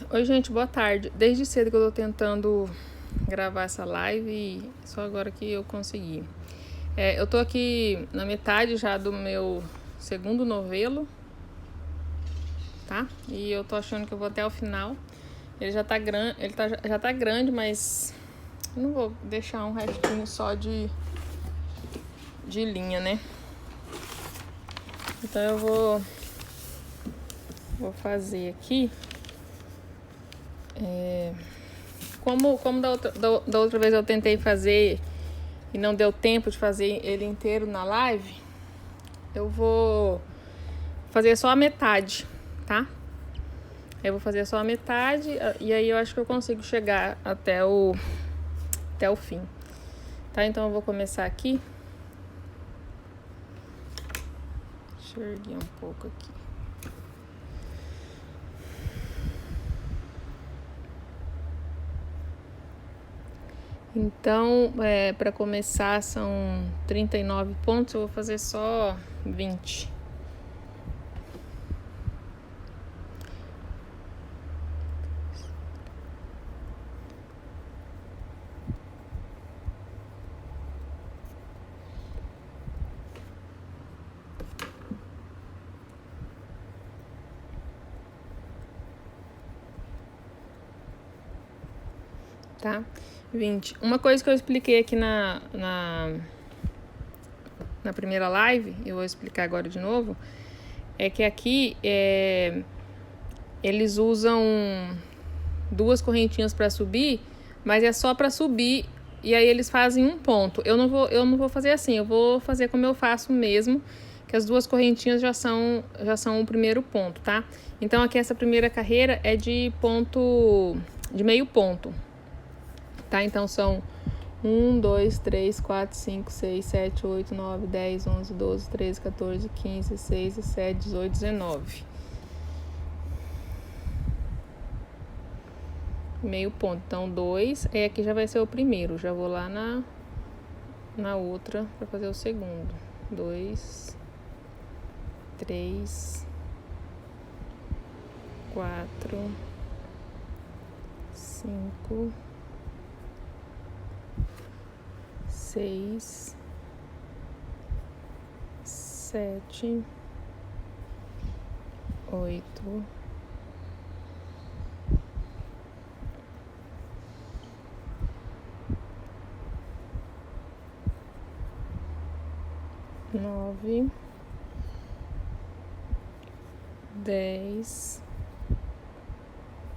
Oi, gente, boa tarde. Desde cedo que eu tô tentando gravar essa live e só agora que eu consegui. Eu tô aqui na metade já do meu segundo novelo, tá? E eu tô achando que eu vou até o final. Ele já tá grande, já tá grande, mas eu não vou deixar um restinho só de linha, né? Então eu vou fazer aqui. Como da outra vez eu tentei fazer e não deu tempo de fazer ele inteiro na live, eu vou fazer só a metade, tá? Eu vou fazer só a metade e aí eu acho que eu consigo chegar até o fim, tá? Então eu vou começar aqui. Deixa eu erguer um pouco aqui. Então, para começar são 39 pontos, eu vou fazer só 20. Tá? 20. Uma coisa que eu expliquei aqui na primeira live, eu vou explicar agora de novo, é que aqui eles usam 2 correntinhas para subir, mas é só para subir e aí eles fazem um ponto. Eu não vou fazer assim, eu vou fazer como eu faço mesmo, que as 2 correntinhas já são o primeiro ponto, tá? Então aqui essa primeira carreira é de meio ponto. Tá? Então são 1, 2, 3, 4, 5, 6, 7, 8, 9, 10, 11, 12, 13, 14, 15, 16, 17, 18, 19. Meio ponto. Então 2, aqui já vai ser o primeiro. Já vou lá na outra para fazer o segundo. 2, 3, 4, 5, 6, 7, 8, 9, 10, 11,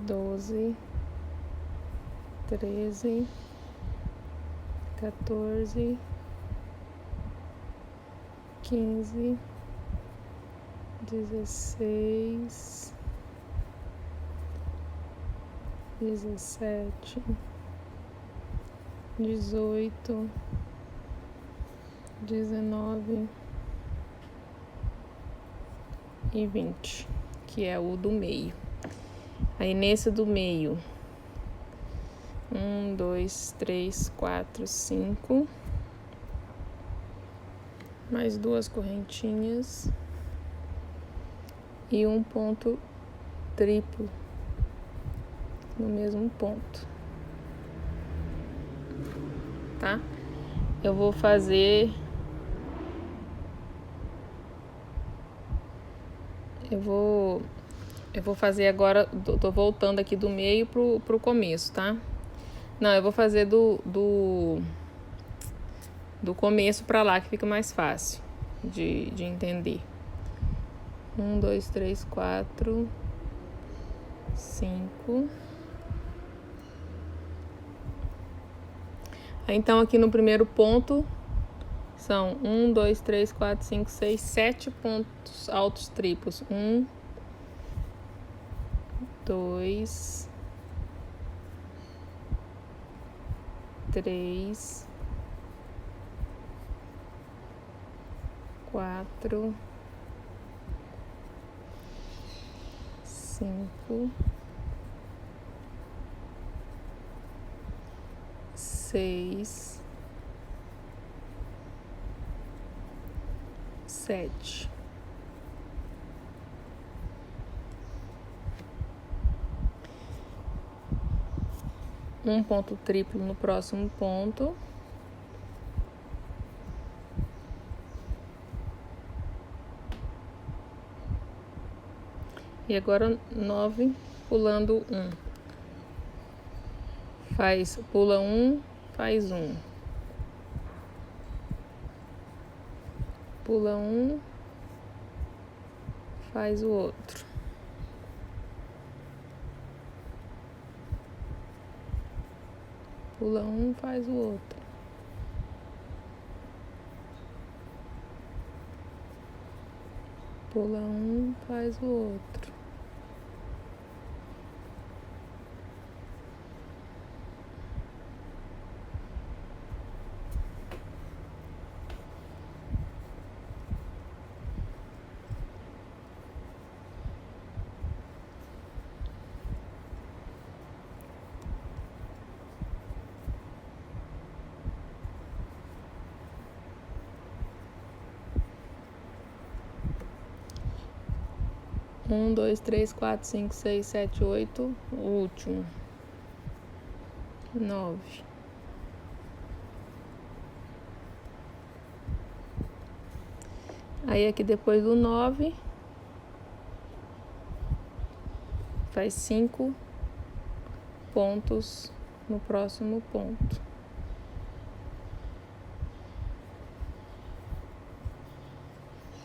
12, 13, 14, 15, 16, 17, 18, 19 e 20, que é o do meio. Aí nesse do meio, 1, 2, 3, 4, 5, mais 2 correntinhas e um ponto triplo no mesmo ponto, tá? Eu vou fazer, eu vou fazer agora, tô voltando aqui do meio pro começo, tá? Não, eu vou fazer do começo pra lá, que fica mais fácil de entender. 1, 2, 3, 4, 5. Então, aqui no primeiro ponto, são 1, 2, 3, 4, 5, 6, 7 pontos altos triplos. 1, 2, 3, 4, 5, 6, 7. um ponto triplo no próximo ponto. E agora 9 pulando 1. Pula 1, faz 1. Pula 1, faz o outro. Pula 1, faz o outro. Pula 1, faz o outro. Um, dois, três, quatro, cinco, seis, sete, oito. O último. 9. Aí aqui depois do 9, faz 5 pontos no próximo ponto.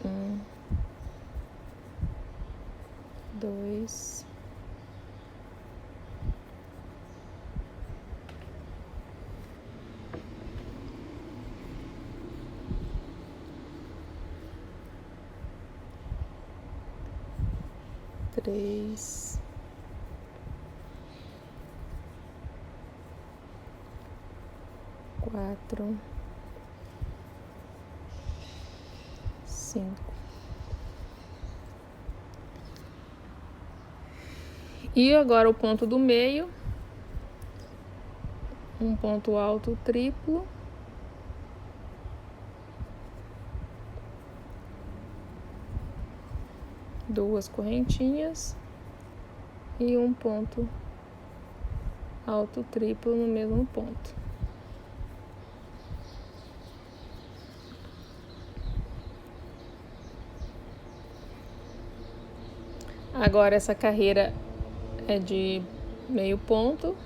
1, 2, 3, 4, 5. E agora o ponto do meio, um ponto alto triplo, duas correntinhas e um ponto alto triplo no mesmo ponto. Agora essa carreira é de meio ponto.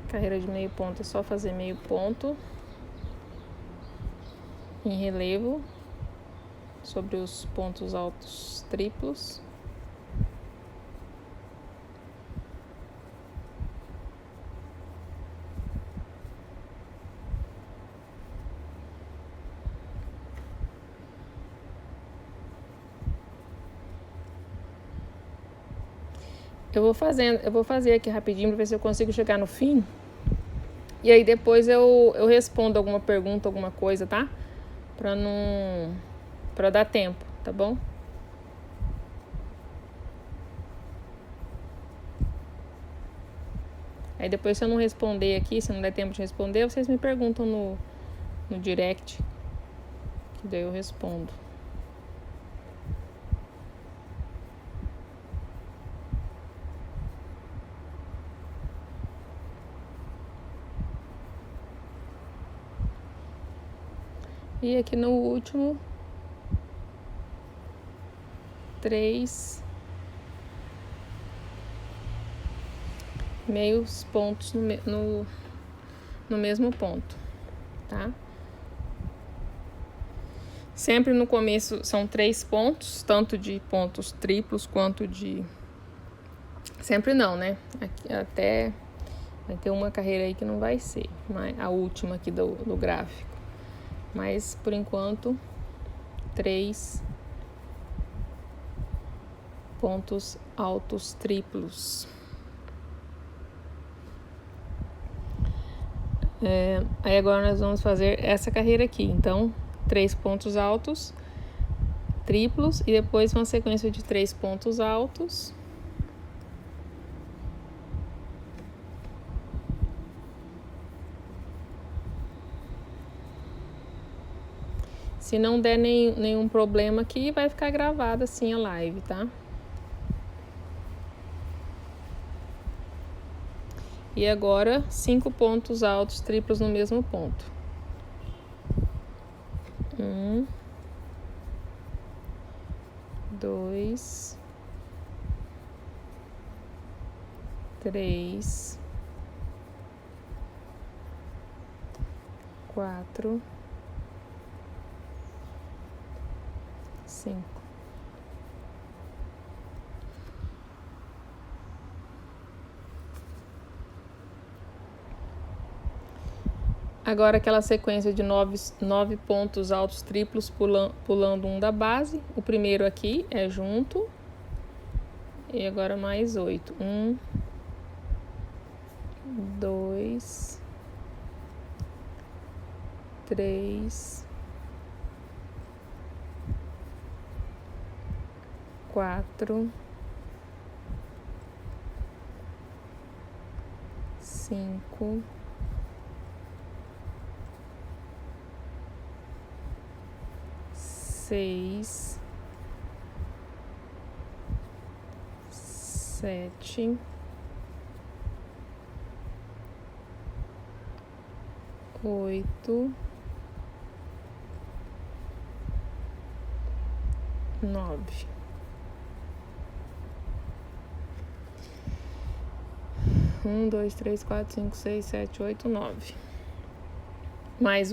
Carreira de meio ponto é só fazer meio ponto em relevo sobre os pontos altos triplos. Eu vou fazer aqui rapidinho para ver se eu consigo chegar no fim. E aí depois eu respondo alguma pergunta, alguma coisa, tá? Pra dar tempo, tá bom? Aí depois, se eu não responder aqui, se não der tempo de responder, vocês me perguntam no direct, que daí eu respondo. E aqui no último, 3 meios pontos no mesmo ponto, tá? Sempre no começo são 3 pontos, tanto de pontos triplos quanto de... Sempre não, né? Aqui até vai ter uma carreira aí que não vai ser, mas a última aqui do gráfico. Mas, por enquanto, 3 pontos altos triplos. Aí agora nós vamos fazer essa carreira aqui. Então, 3 pontos altos triplos e depois uma sequência de 3 pontos altos. Se não der nenhum problema aqui, vai ficar gravada assim a live, tá? E agora, 5 pontos altos triplos no mesmo ponto. 1, 2, 3, 4, 5. Agora aquela sequência de 9 pontos altos triplos pulando um da base. O primeiro aqui é junto. E agora mais 8. 1, 2, 3, 4, 5, 6, 7, 8, 9. Um, dois, três, quatro, 5, 6, 7, 8, 9. Mais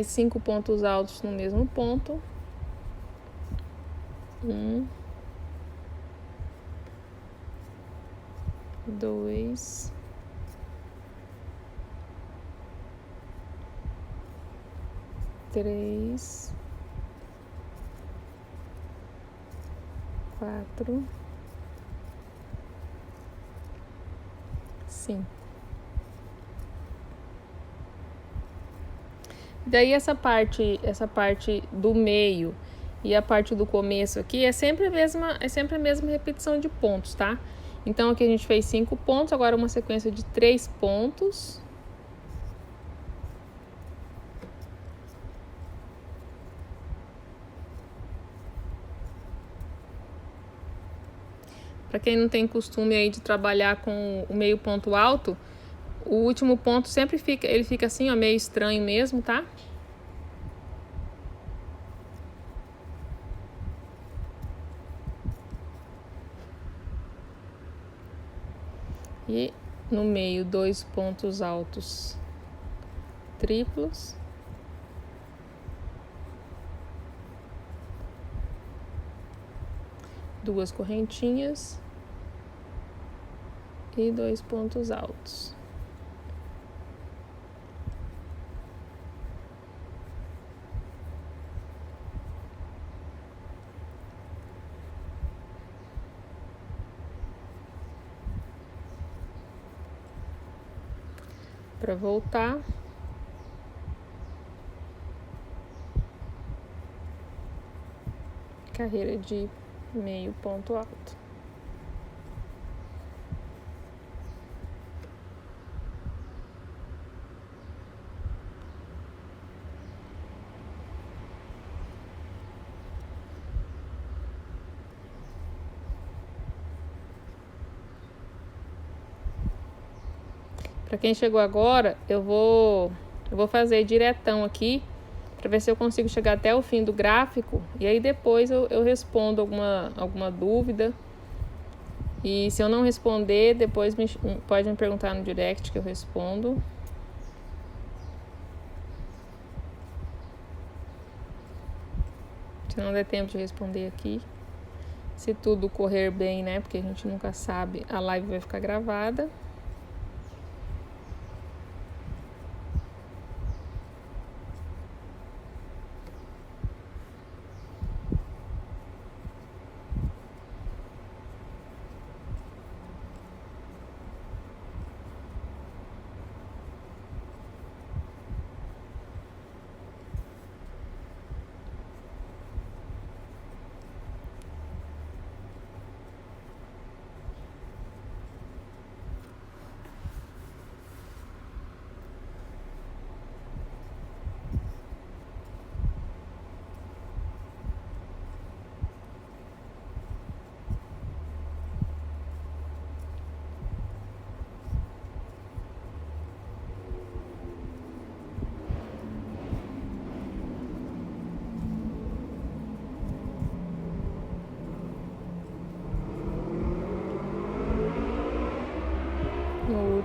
5 pontos altos no mesmo ponto. 1, 2, 3, 4, 5. Daí essa parte do meio e a parte do começo aqui é sempre a mesma repetição de pontos, tá? Então aqui a gente fez 5 pontos, agora uma sequência de 3 pontos. Para quem não tem costume aí de trabalhar com o meio ponto alto, o último ponto sempre fica assim, ó, meio estranho mesmo, tá? E no meio, 2 pontos altos triplos. Duas correntinhas e 2 pontos altos. Para voltar, carreira de meio ponto alto. Para quem chegou agora, eu vou fazer diretão aqui para ver se eu consigo chegar até o fim do gráfico e aí depois eu respondo alguma dúvida. E se eu não responder, depois pode me perguntar no direct que eu respondo. Se não der tempo de responder aqui, se tudo correr bem, né? Porque a gente nunca sabe, a live vai ficar gravada.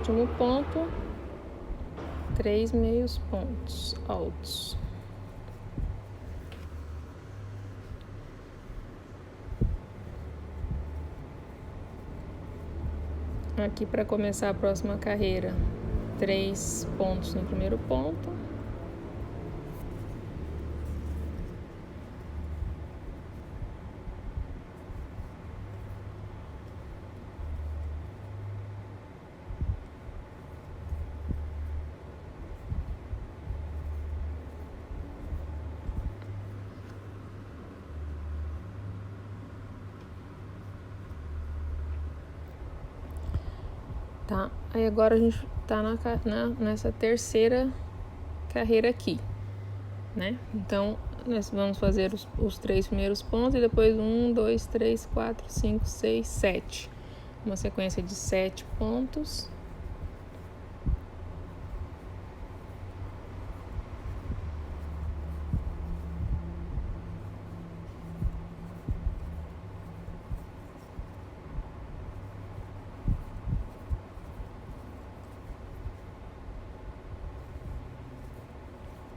último ponto, 3 meios pontos altos. Aqui para começar a próxima carreira, 3 pontos no primeiro ponto. Tá, aí agora a gente tá nessa terceira carreira aqui, né? Então, nós vamos fazer os 3 primeiros pontos e depois 1, 2, 3, 4, 5, 6, 7. Uma sequência de 7 pontos.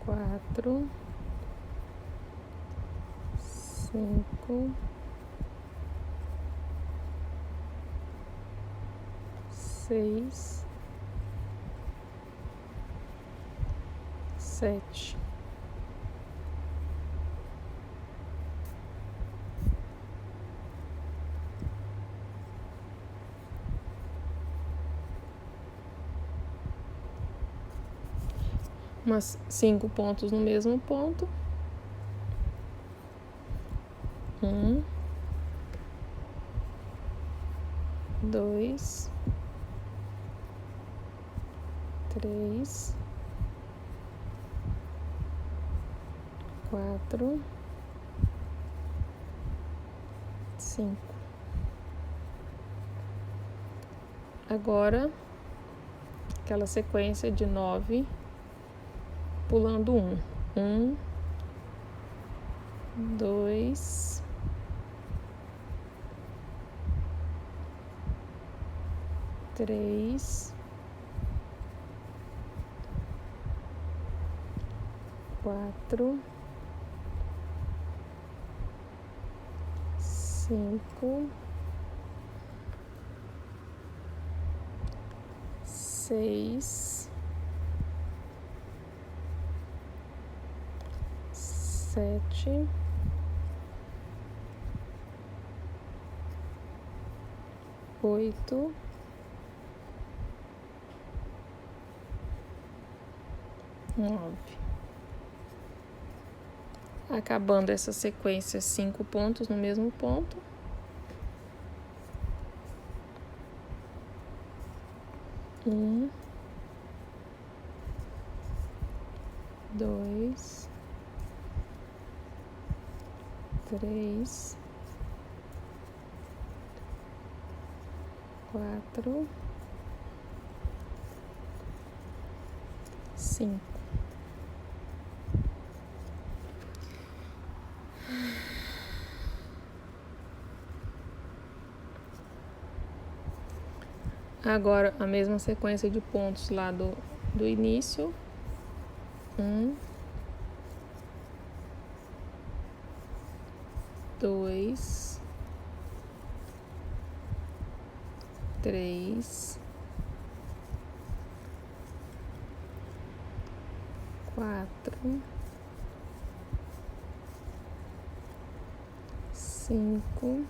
Quatro, 5, 6, 7. Umas 5 pontos no mesmo ponto. 1, 2, 3, 4, 5. Agora, aquela sequência de 9, pulando 1. 1, 2, 3, 4, 5, 6, 7, 8, 9. Acabando essa sequência, 5 pontos no mesmo ponto. Um, 2, 3, 4, 5. Agora a mesma sequência de pontos lá do início. 1, 2, 3, 4, 5,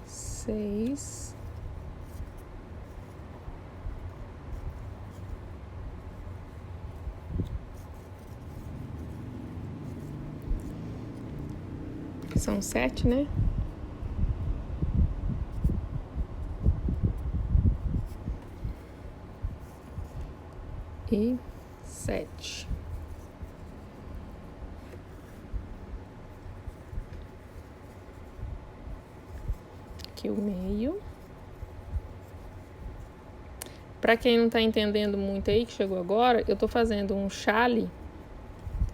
6, 7, né? E 7. Aqui o meio. Pra quem não tá entendendo muito aí, que chegou agora, eu tô fazendo um chale,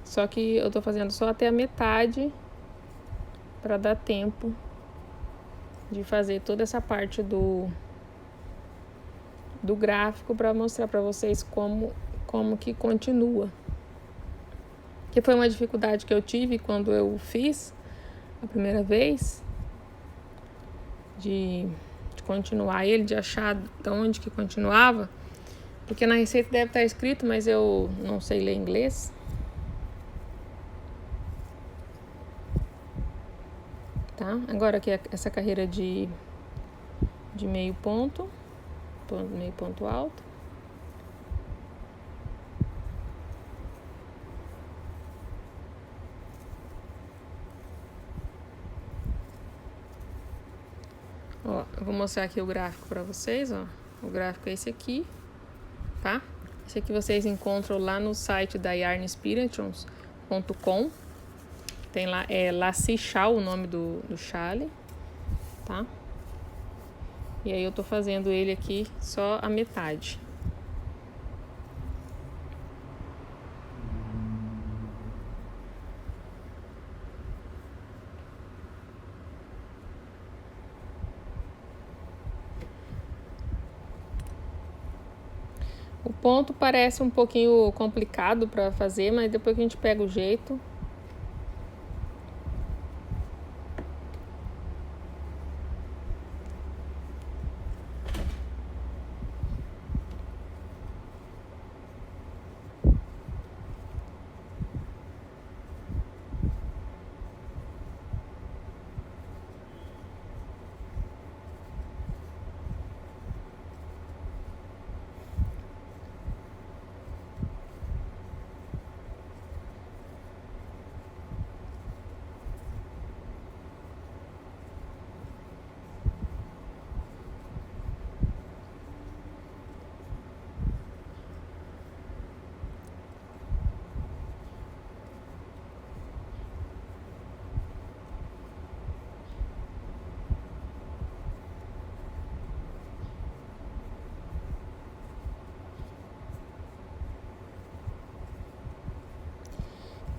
só que eu tô fazendo só até a metade, para dar tempo de fazer toda essa parte do gráfico para mostrar para vocês como que continua. Que foi uma dificuldade que eu tive quando eu fiz a primeira vez, de continuar ele, de achar de onde que continuava, porque na receita deve estar escrito, mas eu não sei ler inglês. Tá? Agora aqui essa carreira de meio ponto alto. Ó, eu vou mostrar aqui o gráfico para vocês, ó. O gráfico é esse aqui, tá? Esse aqui vocês encontram lá no site da yarninspirations.com. Tem lá, Laci Chal, o nome do chale, tá? E aí eu tô fazendo ele aqui só a metade. O ponto parece um pouquinho complicado para fazer, mas depois que a gente pega o jeito.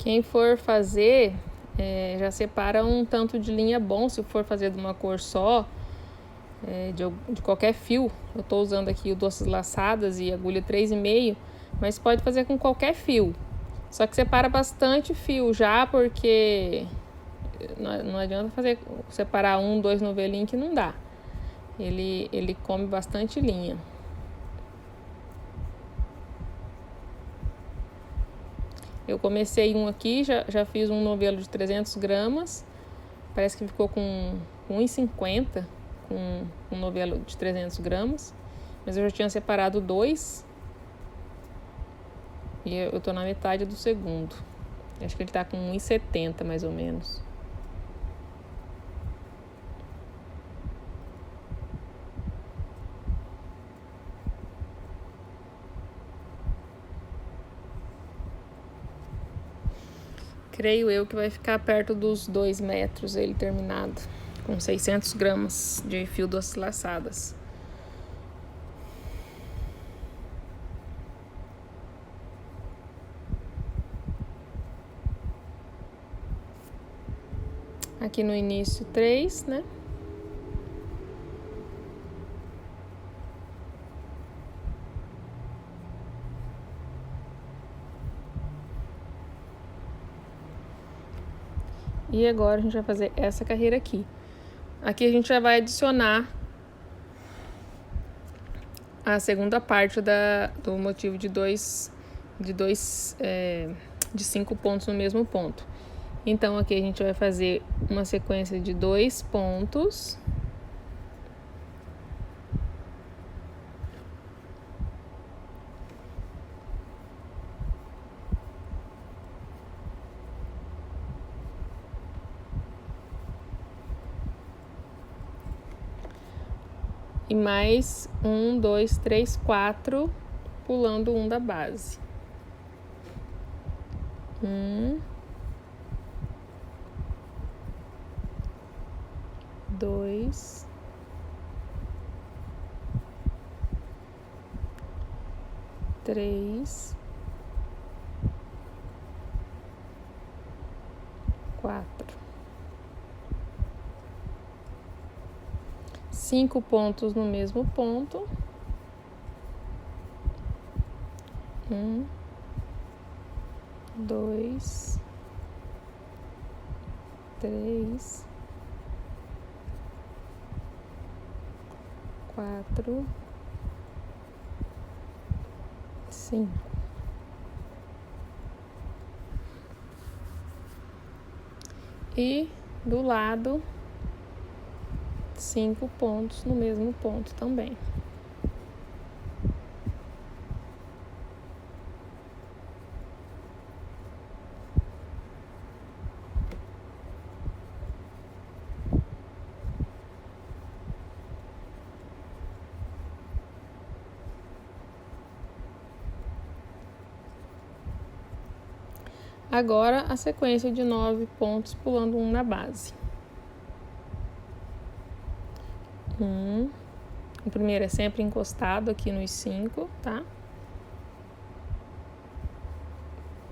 Quem for fazer, já separa um tanto de linha bom, se for fazer de uma cor só, de qualquer fio. Eu estou usando aqui o Doces Laçadas e agulha 3,5, mas pode fazer com qualquer fio. Só que separa bastante fio já, porque não adianta separar 2 novelinhos que não dá. Ele come bastante linha. Eu comecei um aqui, já fiz um novelo de 300 gramas. Parece que ficou com 1,50 com um novelo de 300 gramas. Mas eu já tinha separado 2. E eu tô na metade do segundo. Acho que ele tá com 1,70 mais ou menos. Creio eu que vai ficar perto dos 2 metros ele terminado, com 600 gramas de fio Doces Laçadas. Aqui no início 3, né? E agora a gente vai fazer essa carreira aqui. Aqui a gente já vai adicionar a segunda parte do motivo de 5 pontos no mesmo ponto. Então aqui a gente vai fazer uma sequência de 2 pontos. E mais 1, 2, 3, 4, pulando um da base. 1, 2, 3, 4. 5 pontos no mesmo ponto. 1, 2, 3, 4, 5. E do lado, 5 pontos no mesmo ponto também. Agora, a sequência de 9 pontos pulando um na base. O primeiro é sempre encostado aqui nos 5, tá?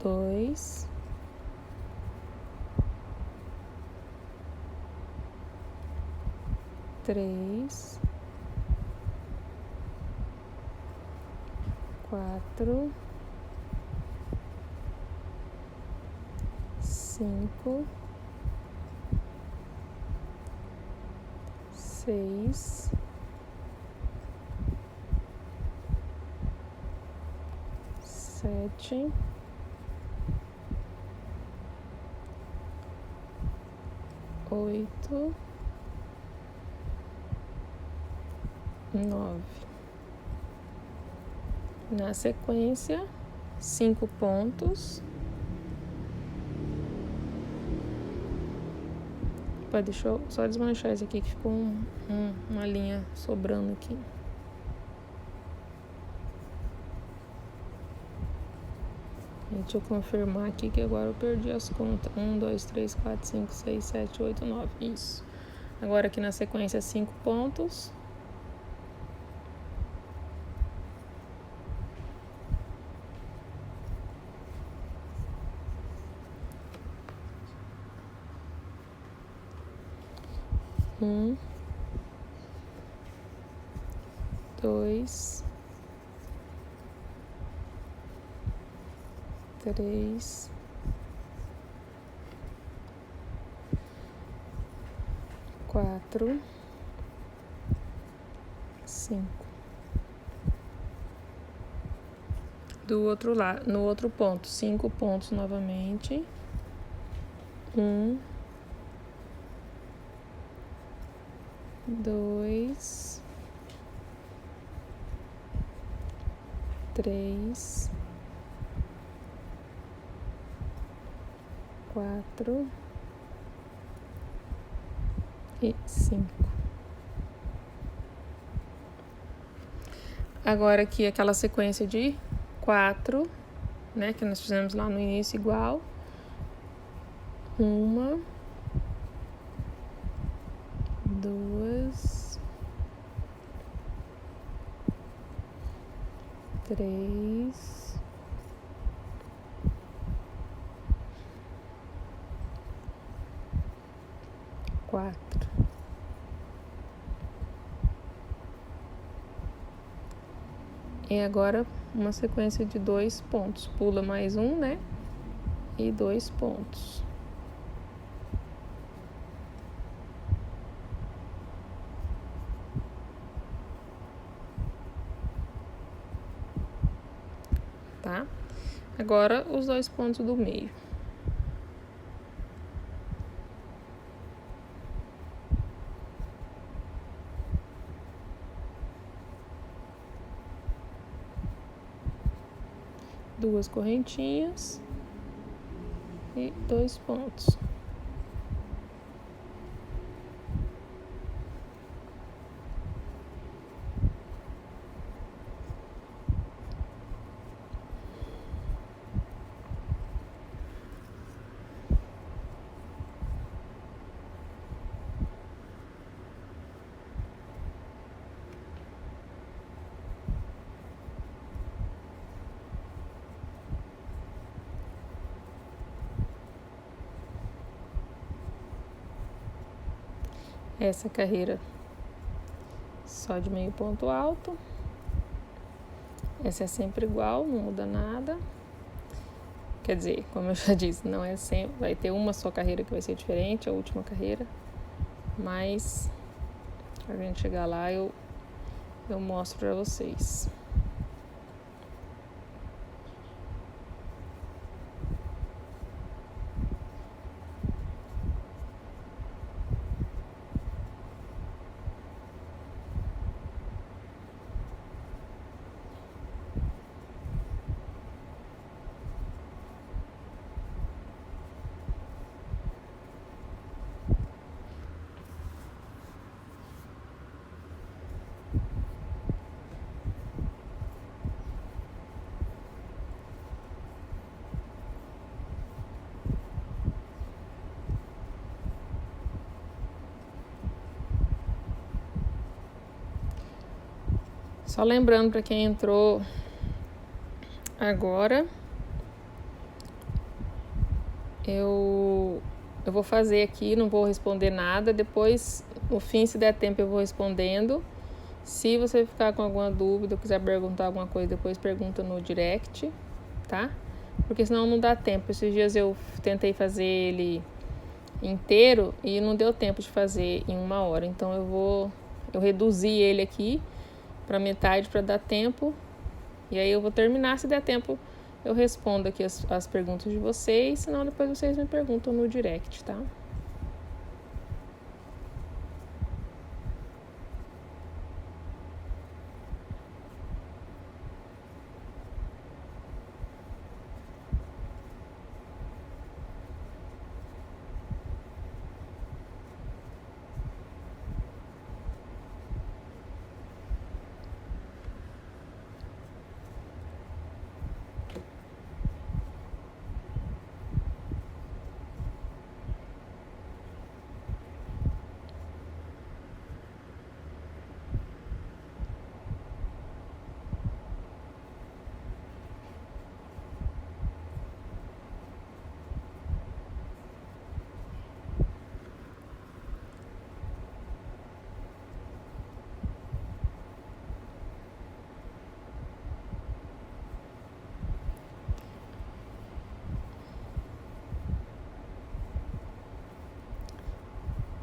2, 3, 4, 5, 6, 7, 8, 9. Na sequência, 5 pontos. Deixa eu só desmanchar esse aqui que ficou uma linha sobrando aqui. Deixa eu confirmar aqui que agora eu perdi as contas. 1, 2, 3, 4, 5, 6, 7, 8, 9. Isso. Agora aqui na sequência 5 pontos. Um, 2, 3, 4, 5. Do outro lado, no outro ponto, 5 pontos novamente. 1, 2, 3, 4 e 5. Agora aqui aquela sequência de 4, né, que nós fizemos lá no início igual. 1, 2, 3, 4. E agora uma sequência de 2 pontos. Pula mais um, né? E 2 pontos. Tá? Agora os 2 pontos do meio. Duas correntinhas e 2 pontos. Essa carreira só de meio ponto alto. Essa é sempre igual, não muda nada. Quer dizer, como eu já disse, não é sempre, vai ter uma só carreira que vai ser diferente, a última carreira. Mas pra gente chegar lá, eu mostro pra vocês. Só lembrando para quem entrou agora, eu vou fazer aqui, não vou responder nada. Depois, no fim, se der tempo, eu vou respondendo. Se você ficar com alguma dúvida, quiser perguntar alguma coisa, depois pergunta no direct, tá? Porque senão não dá tempo. Esses dias eu tentei fazer ele inteiro e não deu tempo de fazer em 1 hora. Então eu reduzi ele aqui para metade para dar tempo. E aí eu vou terminar, se der tempo eu respondo aqui as perguntas de vocês, senão depois vocês me perguntam no direct, tá?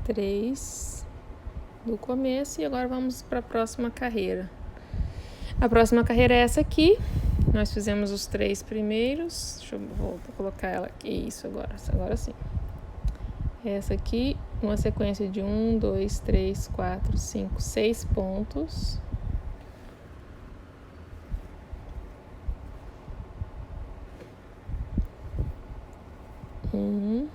Três do começo e agora vamos para a próxima carreira. A próxima carreira é essa aqui. Nós fizemos os 3 primeiros. Deixa eu voltar a colocar ela aqui. Isso, agora sim. Essa aqui, uma sequência de 1, 2, 3, 4, 5, 6 pontos. Um,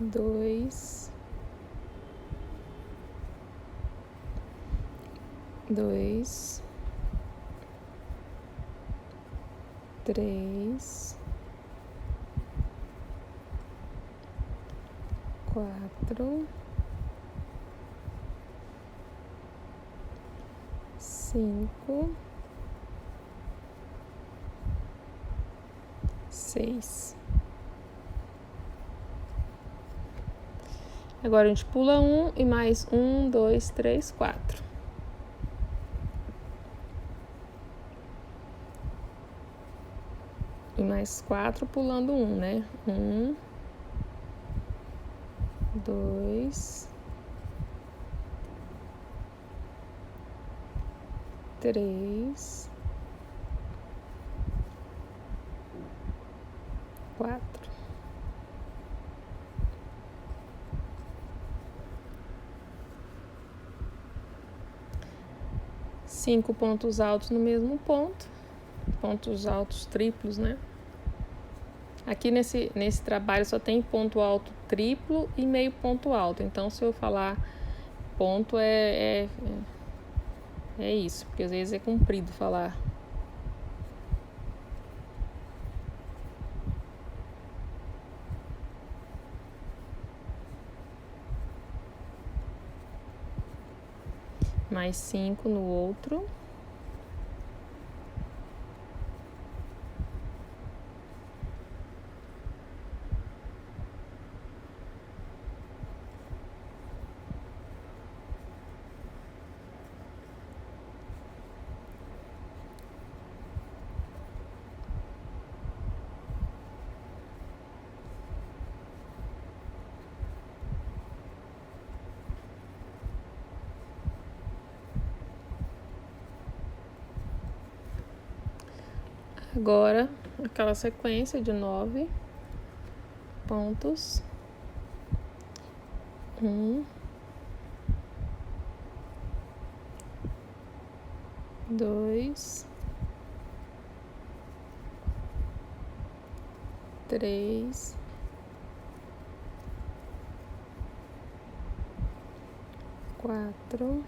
2, 3, 4, 5, 6. Agora a gente pula 1 e mais 1, 2, 3, 4. E mais 4 pulando 1, né? 1, 2, 3, 4. Cinco pontos altos no mesmo ponto. Pontos altos triplos, né? Aqui nesse trabalho só tem ponto alto triplo e meio ponto alto. Então, se eu falar ponto, é isso. Porque às vezes é comprido falar. Mais 5 no outro. Agora, aquela sequência de 9 pontos. 1, 2, 3, 4,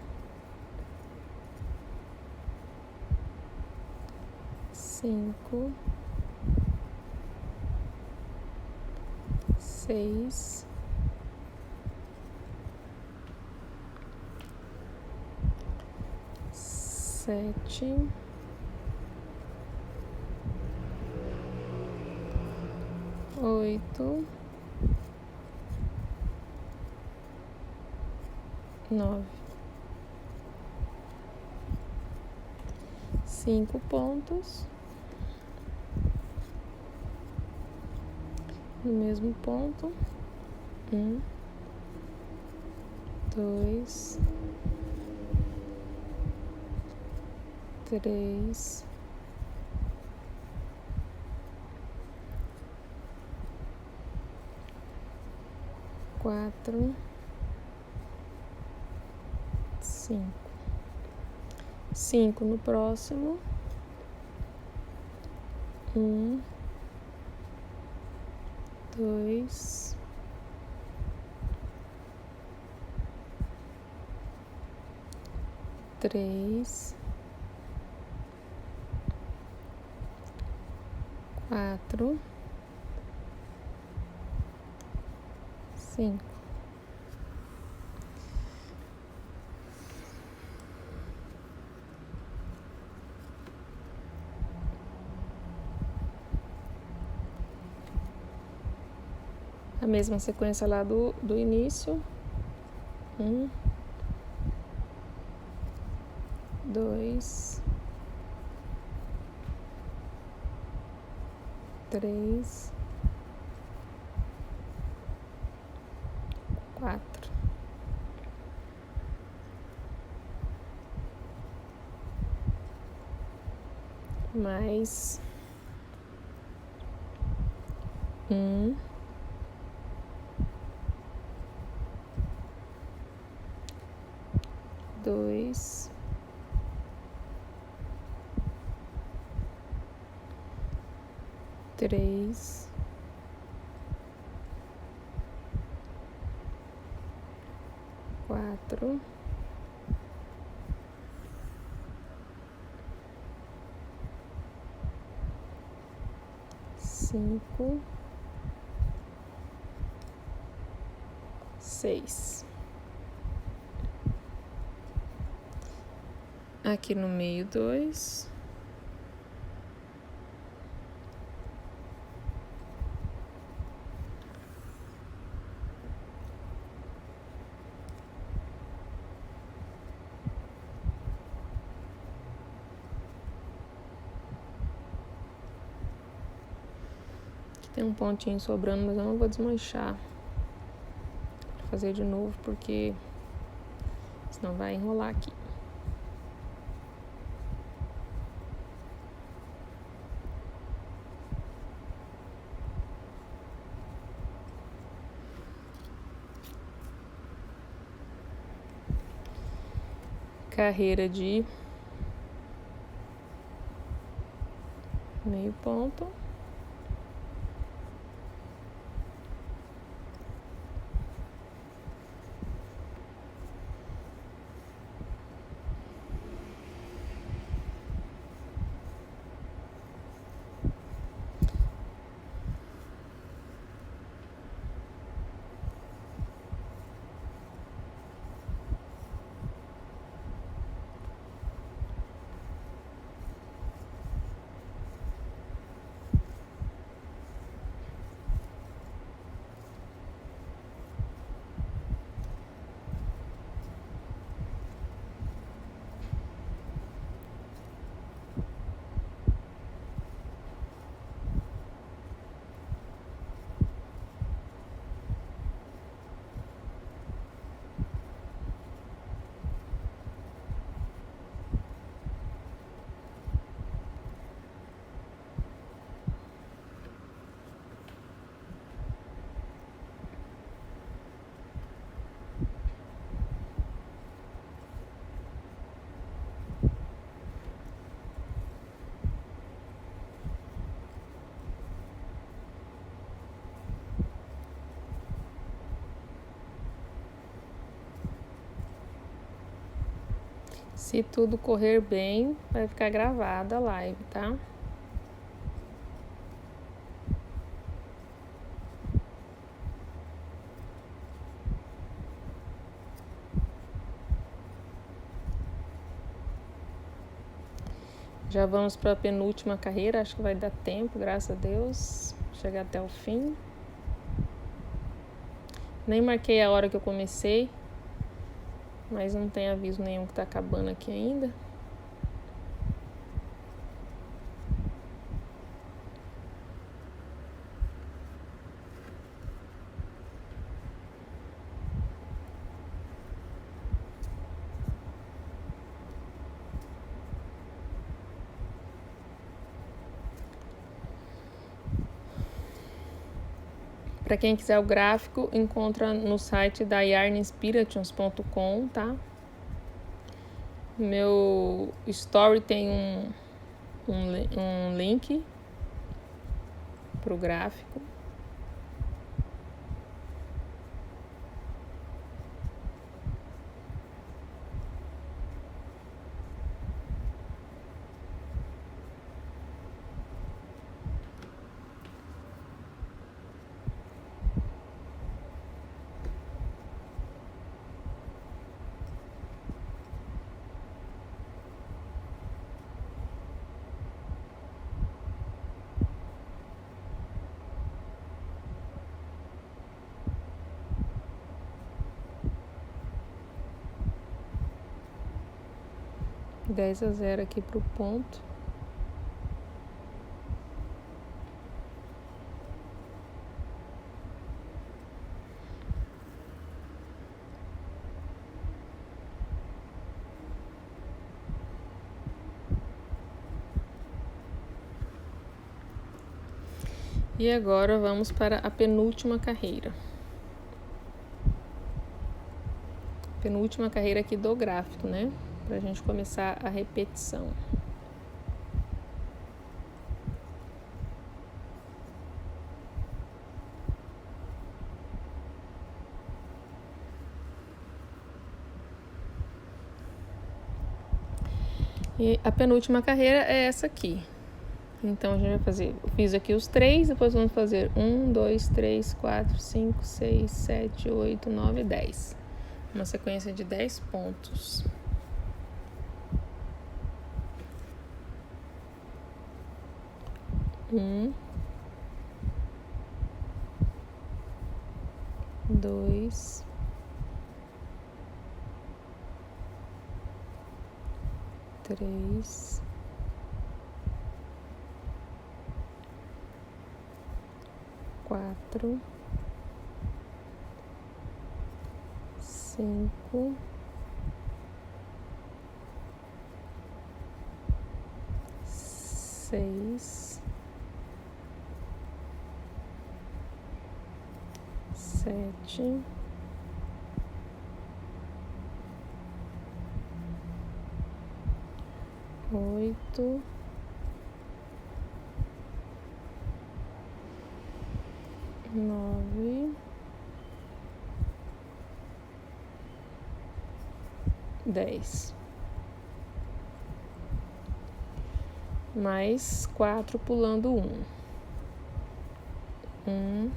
5, 6, 7, 8, 9. 5 pontos no mesmo ponto. 1, 2, 3, 4, 5. 5 no próximo. 1, 2, 3, 4, 5. A mesma sequência lá do início. 1, 2, 3, 4. Mais 1, 2, 3, 4, 5, 6. Aqui no meio 2. Tem um pontinho sobrando, mas eu não vou desmanchar. Vou fazer de novo, porque senão vai enrolar aqui. Carreira de meio ponto. Se tudo correr bem, vai ficar gravada a live, tá? Já vamos para a penúltima carreira, acho que vai dar tempo, graças a Deus, chegar até o fim. Nem marquei a hora que eu comecei, mas não tem aviso nenhum que tá acabando aqui ainda. Para quem quiser o gráfico, encontra no site da yarninspirations.com, tá? Meu story tem um link pro gráfico. Dez a 0 aqui pro ponto. E agora vamos para a penúltima carreira. Penúltima carreira aqui do gráfico, né? Pra gente começar a repetição. E a penúltima carreira é essa aqui. Então, a gente vai fazer... Eu fiz aqui os 3, depois vamos fazer 1, 2, 3, 4, 5, 6, 7, 8, 9, 10. Uma sequência de 10 pontos. Um, 2, 3, 4, 5, 6, 7, 8, 9, 10. Mais 4 pulando 1. 1,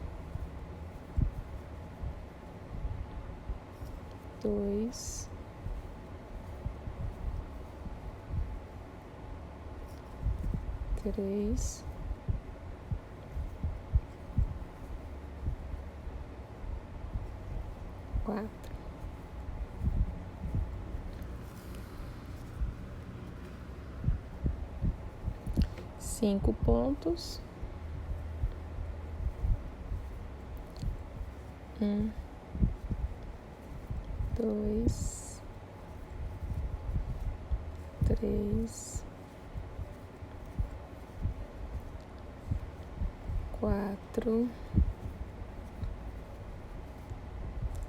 2, 3, 4. 5 pontos. 1, 2, 3, 4,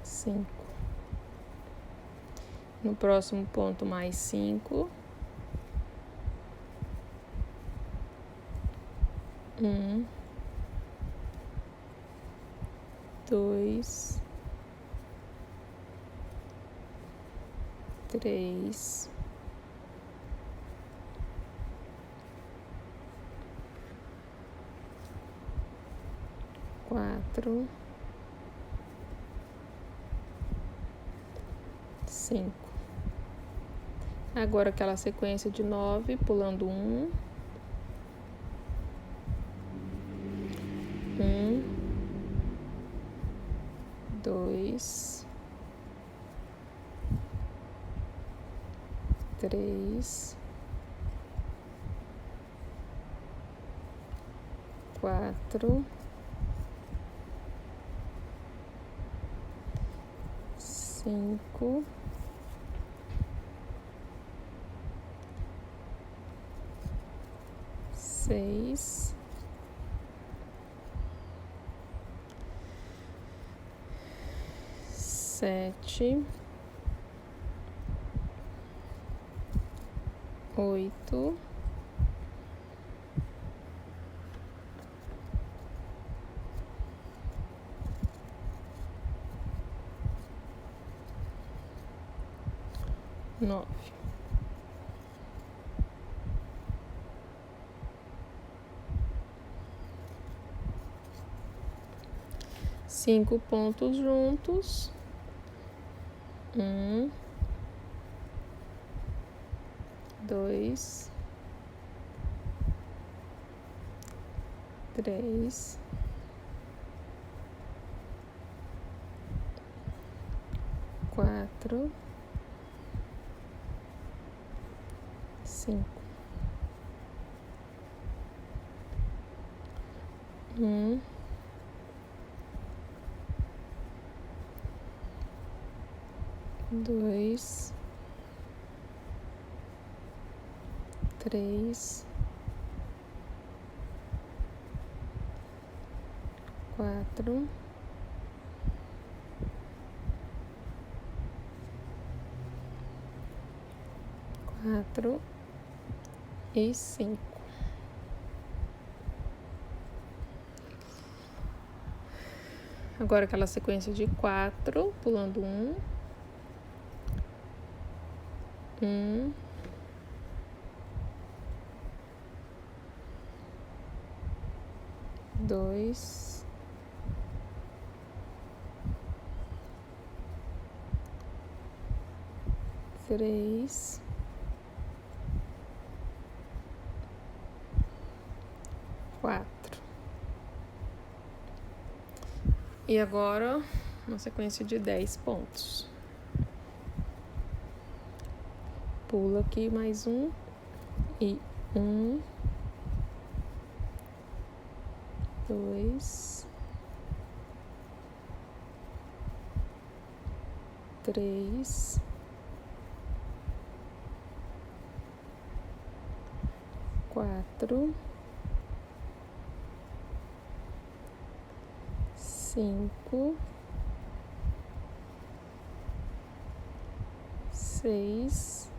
5. No próximo ponto, mais 5. 1, 2, 3, 4, 5. Agora aquela sequência de 9, pulando 1, 2, 3, 4, 5, 6, 7, 8, 9. Cinco pontos juntos. 1, 2, 3, 4, 5. 1, 2, 3, 4, 4 e 5. Agora aquela sequência de 4, pulando 1, 2, 3, 4. E agora uma sequência de 10 pontos. Pula aqui mais um e 1, 2, 3, 4, 5, 6,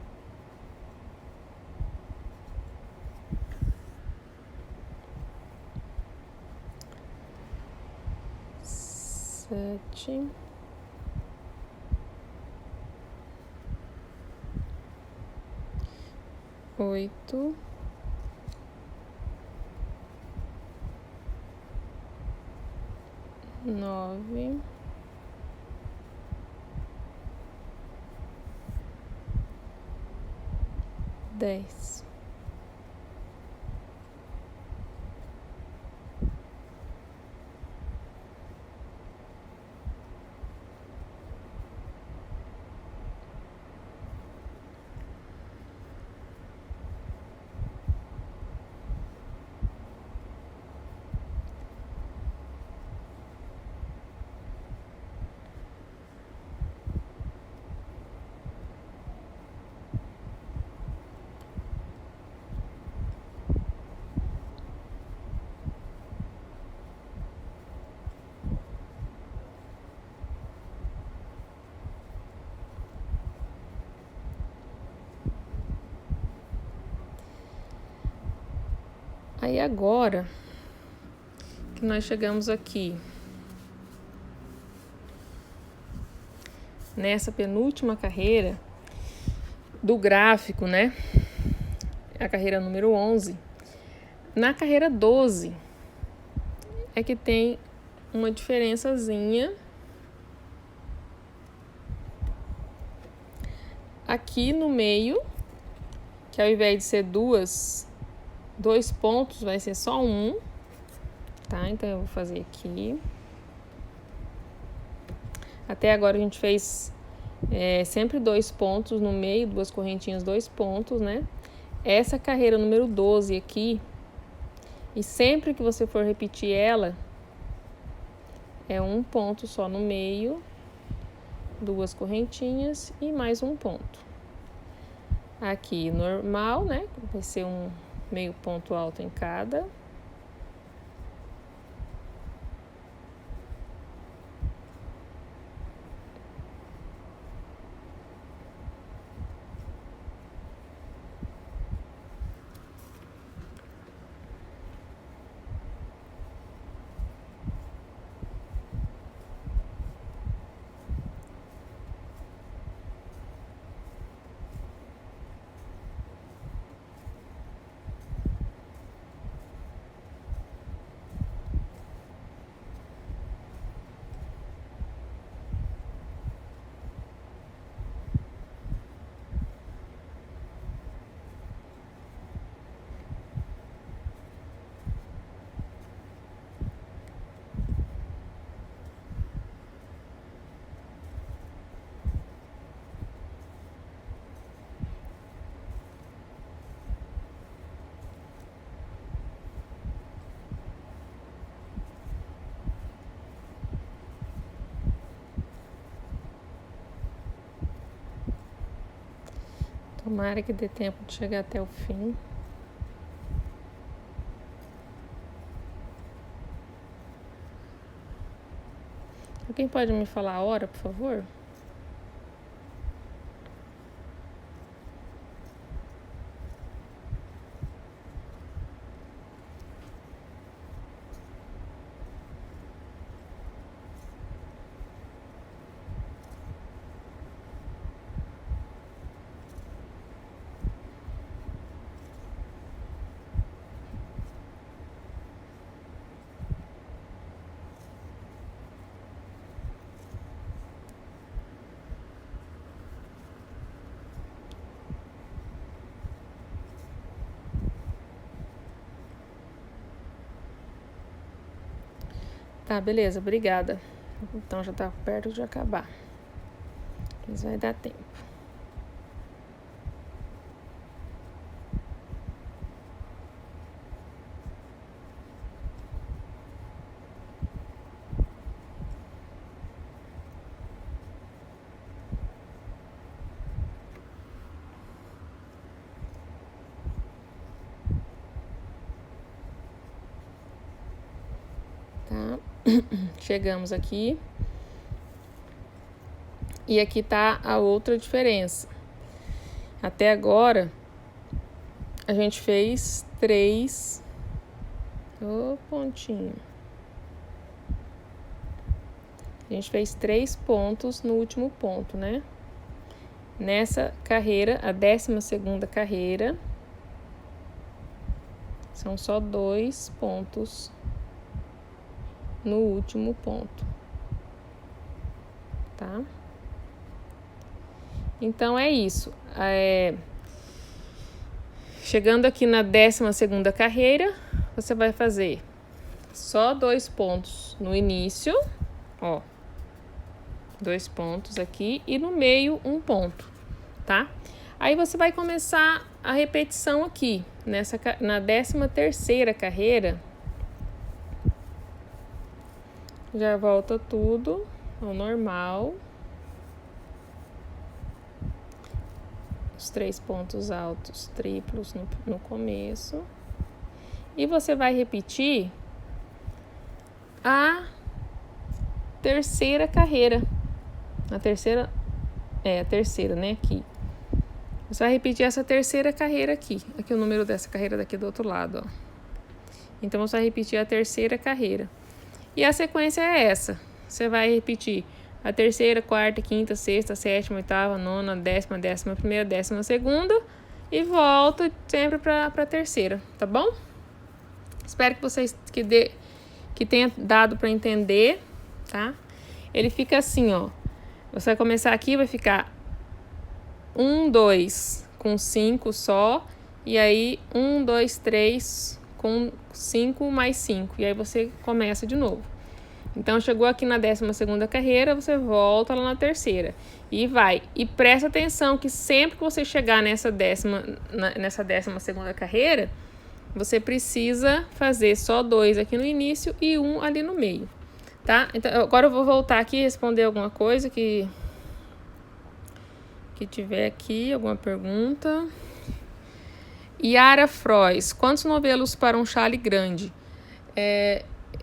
7, 8, 9, 10. Aí agora que nós chegamos aqui nessa penúltima carreira do gráfico, né? A carreira número 11. Na carreira 12 é que tem uma diferençazinha aqui no meio, que ao invés de ser dois pontos, vai ser só um, tá? Então, eu vou fazer aqui. Até agora a gente fez sempre 2 pontos no meio, 2 correntinhas, 2 pontos, né? Essa carreira número 12 aqui, e sempre que você for repetir ela, é um ponto só no meio, 2 correntinhas e mais um ponto. Aqui normal, né? Vai ser um meio ponto alto em cada. Tomara que dê tempo de chegar até o fim. Alguém pode me falar a hora, por favor? Tá, beleza, obrigada. Então já tá perto de acabar. Mas vai dar tempo. Tá? Chegamos aqui. E aqui tá a outra diferença. Até agora, a gente fez 3... pontinho. A gente fez 3 pontos no último ponto, né? Nessa carreira, a 12ª carreira, são só 2 pontos no último ponto, tá? Então, é isso. Chegando aqui na 12ª carreira, você vai fazer só 2 pontos no início, ó. 2 pontos aqui e no meio 1 ponto, tá? Aí você vai começar a repetição aqui, na 13ª carreira. Já volta tudo ao normal. Os 3 pontos altos triplos no começo. E você vai repetir a 3ª carreira. A terceira, né, aqui. Você vai repetir essa 3ª carreira aqui. Aqui o número dessa carreira daqui do outro lado, ó. Então, você vai repetir a 3ª carreira. E a sequência é essa. Você vai repetir a 3ª, 4ª, 5ª, 6ª, 7ª, 8ª, 9ª, 10ª, 11ª, 12ª e volta sempre para a 3ª, tá bom? Espero que que tenha dado para entender, tá? Ele fica assim, ó. Você vai começar aqui, vai ficar 1, 2 com 5 só, e aí 1, 2, 3 com 5 mais 5, e aí você começa de novo. Então, chegou aqui na 12ª carreira, você volta lá na terceira. E vai. E presta atenção que sempre que você chegar nessa 12ª carreira, você precisa fazer só 2 aqui no início e 1 ali no meio. Tá? Então, agora eu vou voltar aqui e responder alguma coisa que tiver aqui, alguma pergunta. Yara Frois, quantos novelos para um chale grande?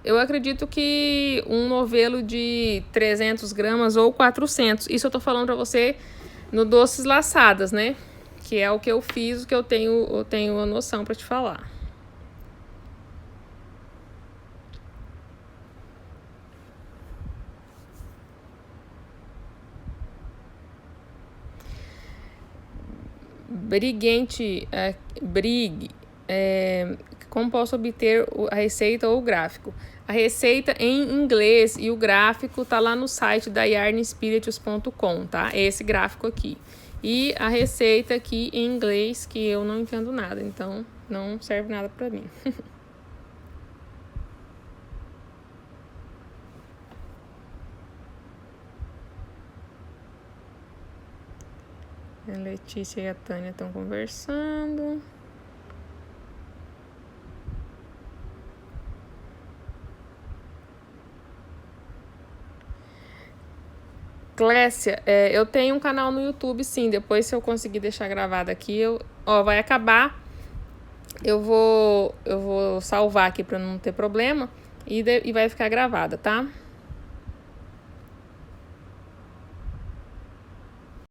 Eu acredito que um novelo de 300 gramas ou 400. Isso eu tô falando pra você no Doces Laçadas, né? Que é o que eu fiz, o que eu tenho a noção pra te falar. Como posso obter a receita ou o gráfico? A receita em inglês e o gráfico tá lá no site da yarnspirituals.com, tá? Esse gráfico aqui. E a receita aqui em inglês, que eu não entendo nada, então não serve nada pra mim. A Letícia e a Tânia estão conversando. Clécia, eu tenho um canal no YouTube, sim. Depois, se eu conseguir deixar gravado aqui, vai acabar. Eu vou salvar aqui para não ter problema e vai ficar gravada, tá?